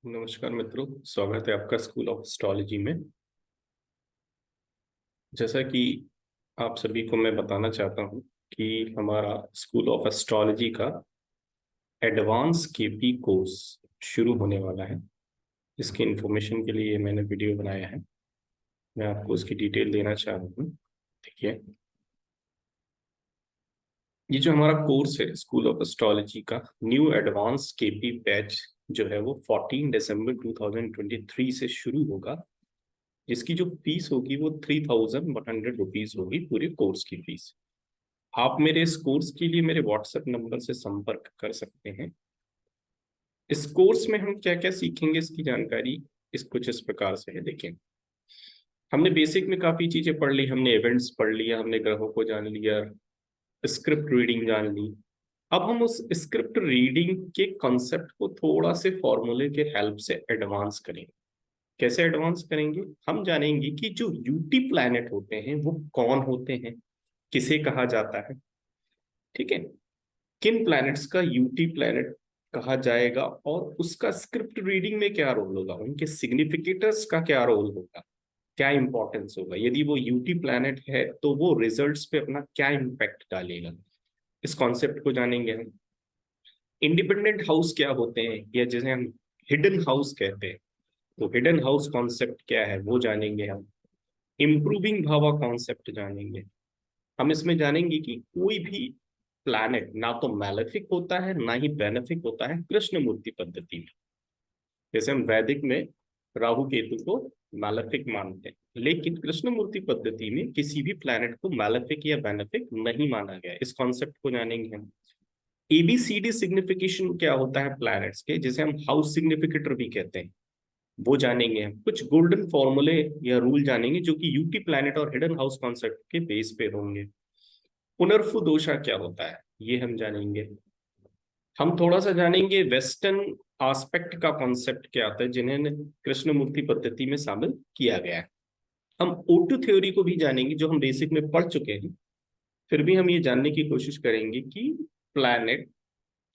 नमस्कार मित्रों, स्वागत है आपका स्कूल ऑफ एस्ट्रोलॉजी में। जैसा कि आप सभी को मैं बताना चाहता हूं कि हमारा स्कूल ऑफ एस्ट्रोलॉजी का एडवांस केपी कोर्स शुरू होने वाला है। इसकी इंफॉर्मेशन के लिए मैंने वीडियो बनाया है। मैं आपको उसकी डिटेल देना चाह रहा हूँ। देखिए, ये जो हमारा कोर्स है स्कूल ऑफ एस्ट्रोलॉजी का न्यू एडवांस केपी बैच जो है वो 14 दिसंबर 2023 से शुरू होगा। इसकी जो फीस होगी वो 3,100 रुपीज होगी, पूरे कोर्स की फीस। आप मेरे इस कोर्स के लिए मेरे व्हाट्सएप नंबर से संपर्क कर सकते हैं। इस कोर्स में हम क्या क्या सीखेंगे, इसकी जानकारी कुछ इस प्रकार से है। देखें, हमने बेसिक में काफी चीजें पढ़ ली, हमने इवेंट्स पढ़ लिया, हमने ग्रहों को जान लिया, स्क्रिप्ट रीडिंग जान ली। अब हम उस स्क्रिप्ट रीडिंग के कॉन्सेप्ट को थोड़ा से फॉर्मूले के हेल्प से एडवांस करेंगे। कैसे एडवांस करेंगे? हम जानेंगे कि जो यूटी प्लैनेट होते हैं वो कौन होते हैं, किसे कहा जाता है, ठीक है, किन प्लैनेट्स का यूटी प्लैनेट कहा जाएगा और उसका स्क्रिप्ट रीडिंग में क्या रोल होगा, उनके सिग्निफिकेटर्स का क्या रोल होगा, क्या इंपॉर्टेंस होगा, यदि वो यूटी प्लैनेट है तो वो रिजल्ट्स पे अपना क्या इम्पैक्ट डालेगा। इस कॉन्सेप्ट को जानेंगे हम। इंडिपेंडेंट हाउस क्या होते हैं, या जिसे हम हिडन हाउस कहते हैं, तो हिडन हाउस कॉन्सेप्ट क्या है वो जानेंगे हम। इम्प्रूविंग भावा कॉन्सेप्ट जानेंगे हम। इसमें जानेंगे कि कोई भी प्लैनेट ना तो मैलेफिक होता है ना ही बेनिफिक होता है कृष्ण मूर्ति पद्धति में। जैसे हम वैदिक में राहु केतु को मैलेफिक मानते हैं, लेकिन कृष्ण मूर्ति पद्धति में किसी भी प्लैनेट को मैलेफिक या बेनिफिक नहीं माना गया। इस कॉन्सेप्ट को जानेंगे हम। एबीसीडी सिग्निफिकेशन क्या होता है प्लैनेट्स के, जिसे हम हाउस सिग्निफिकेटर भी कहते हैं, वो जानेंगे हम। कुछ गोल्डन फॉर्मूले या रूल जानेंगे जो कि यूटी प्लैनेट और हिडन हाउस कॉन्सेप्ट के बेस पे होंगे। पुनर्फु दोषा क्या होता है ये हम जानेंगे। हम थोड़ा सा जानेंगे वेस्टर्न एस्पेक्ट का कॉन्सेप्ट क्या आता है, जिन्हें कृष्णमूर्ति पद्धति में शामिल किया गया है। हम ओटू थ्योरी को भी जानेंगे जो हम बेसिक में पढ़ चुके हैं। फिर भी हम ये जानने की कोशिश करेंगे कि प्लैनेट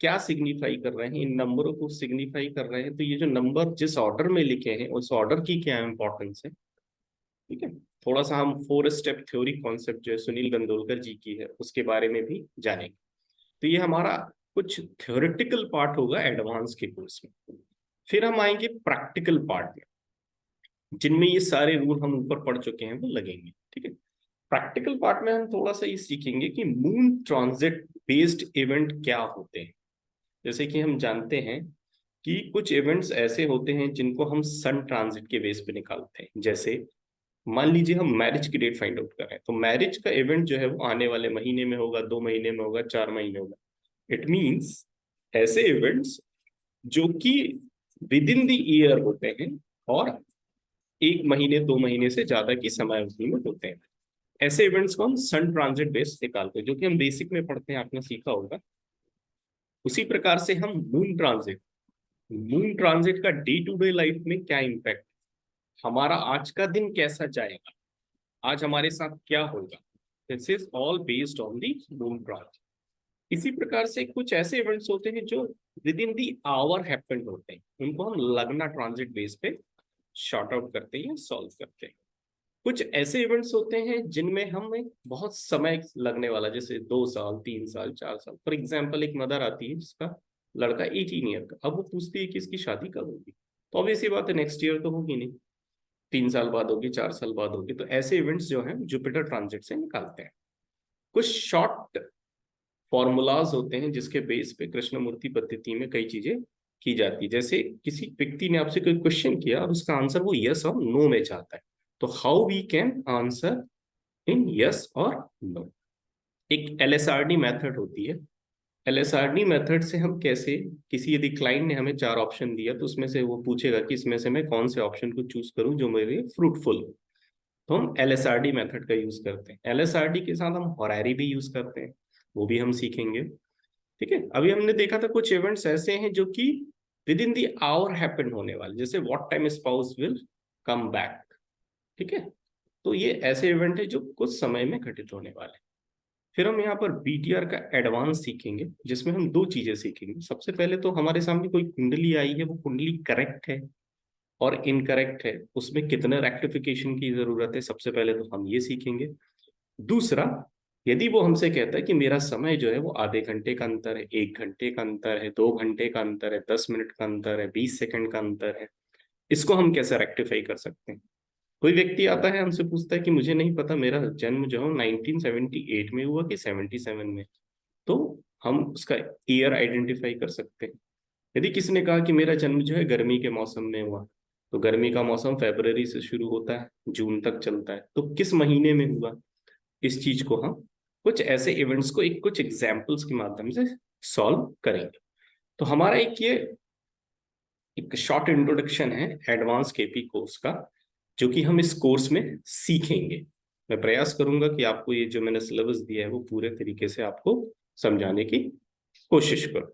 क्या सिग्निफाई कर रहे हैं, इन नंबरों को सिग्निफाई कर रहे हैं, तो ये जो नंबर जिस ऑर्डर में लिखे हैं उस ऑर्डर की क्या इंपॉर्टेंस है, ठीक है। थोड़ा सा हम 4 स्टेप थ्योरी कॉन्सेप्ट जो है सुनील गंदोलकर जी की है उसके बारे में भी जानेंगे। तो ये हमारा कुछ थ्योरेटिकल पार्ट होगा एडवांस के कोर्स में। फिर हम आएंगे प्रैक्टिकल पार्ट में, जिनमें ये सारे रूल हम ऊपर पढ़ चुके हैं वो लगेंगे, ठीक है। प्रैक्टिकल पार्ट में हम थोड़ा सा ये सीखेंगे कि मून ट्रांजिट बेस्ड इवेंट क्या होते हैं। जैसे कि हम जानते हैं कि कुछ इवेंट्स ऐसे होते हैं जिनको हम सन ट्रांजिट के बेस पे निकालते हैं। जैसे मान लीजिए हम मैरिज की डेट फाइंड आउट कर रहे हैं, तो मैरिज का इवेंट जो है वो आने वाले महीने में होगा, 2 महीने में होगा, 4 महीने होगा। इट मीन्स ऐसे इवेंट्स जो कि विद इन द ईयर होते हैं और 1 महीने 2 महीने से ज्यादा की समय अवधि में होते हैं, ऐसे इवेंट्स को हम सन ट्रांजिट बेस निकालते हैं, जो कि हम बेसिक में पढ़ते हैं, आपने सीखा होगा। उसी प्रकार से हम मून ट्रांजिट का डे टू डे लाइफ में क्या इम्पैक्ट, हमारा आज का दिन कैसा जाएगा, आज हमारे साथ क्या होगा, this is all based on the moon transit. इसी प्रकार से कुछ ऐसे इवेंट्स होते हैं जो within the hour happened होते हैं, उनको हम लगना ट्रांजिट बेस पे शॉर्ट आउट करते हैं या सॉल्व करते हैं। कुछ ऐसे इवेंट्स होते हैं जिनमें हमें बहुत समय लगने वाला, जैसे 2 साल 3 साल 4 साल। फॉर एग्जाम्पल, एक मदर आती है जिसका लड़का 18 ईयर का, अब वो पूछती है कि इसकी शादी कब होगी, तो ऑब्वियस सी बात है नेक्स्ट ईयर तो होगी नहीं, 3 साल बाद होगी, 4 साल बाद होगी। तो ऐसे इवेंट्स जो हैं जुपिटर ट्रांजिट से निकालते हैं। कुछ शॉर्ट फॉर्मूलाज होते हैं जिसके बेस पे कृष्णमूर्ति पद्धति में कई चीजें की जाती है। जैसे किसी व्यक्ति ने आपसे कोई क्वेश्चन किया और उसका आंसर वो यस और नो में चाहता है, तो how we can answer in yes और नो। एक एलएसआरडी मेथड होती है। एलएसआरडी मेथड से हम कैसे, किसी यदि क्लाइंट ने हमें 4 ऑप्शन दिया तो उसमें से वो पूछेगा कि इसमें से मैं कौन से ऑप्शन को चूज करूं जो मेरे फ्रूटफुल हो, तो हम एलएसआरडी मेथड का यूज करते हैं। एलएसआरडी के साथ हम हॉरेरी भी यूज करते हैं, वो भी हम सीखेंगे, ठीक है। अभी हमने देखा था कुछ इवेंट्स ऐसे हैं जो कि within the hour happen होने वाले, जैसे what time spouse will come back, ठीक है। तो ये ऐसे इवेंट है जो कुछ समय में घटित होने वाले। फिर हम यहाँ पर बीटीआर का एडवांस सीखेंगे, जिसमें हम दो चीजें सीखेंगे। सबसे पहले तो हमारे सामने कोई कुंडली आई है, वो कुंडली करेक्ट है और इनकरेक्ट है, उसमें कितने रेक्टिफिकेशन की जरूरत है, सबसे पहले तो हम ये सीखेंगे। दूसरा, यदि वो हमसे कहता है कि मेरा समय जो है वो आधे घंटे का अंतर है, 1 घंटे का अंतर है, 2 घंटे का अंतर है, 10 मिनट का अंतर है, 20 सेकंड का अंतर है, इसको हम कैसे रेक्टिफाई कर सकते हैं। कोई व्यक्ति आता है हमसे पूछता है कि मुझे नहीं पता मेरा जन्म जो है 1978 में हुआ कि 77 में, तो हम उसका ईयर आइडेंटिफाई कर सकते हैं। यदि किसी ने कहा कि मेरा जन्म जो है गर्मी के मौसम में हुआ, तो गर्मी का मौसम फरवरी से शुरू होता है, जून तक चलता है, तो किस महीने में हुआ, इस चीज को हम कुछ ऐसे इवेंट्स को एक कुछ एग्जाम्पल्स के माध्यम से सॉल्व करेंगे। तो हमारा एक शॉर्ट इंट्रोडक्शन है एडवांस केपी कोर्स का, जो कि हम इस कोर्स में सीखेंगे। मैं प्रयास करूंगा कि आपको ये जो मैंने सिलेबस दिया है वो पूरे तरीके से आपको समझाने की कोशिश करूं।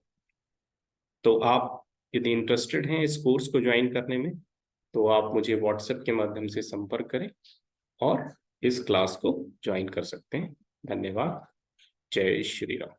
तो आप यदि इंटरेस्टेड हैं इस कोर्स को ज्वाइन करने में, तो आप मुझे व्हाट्सएप के माध्यम से संपर्क करें और इस क्लास को ज्वाइन कर सकते हैं। धन्यवाद। जय श्री राम।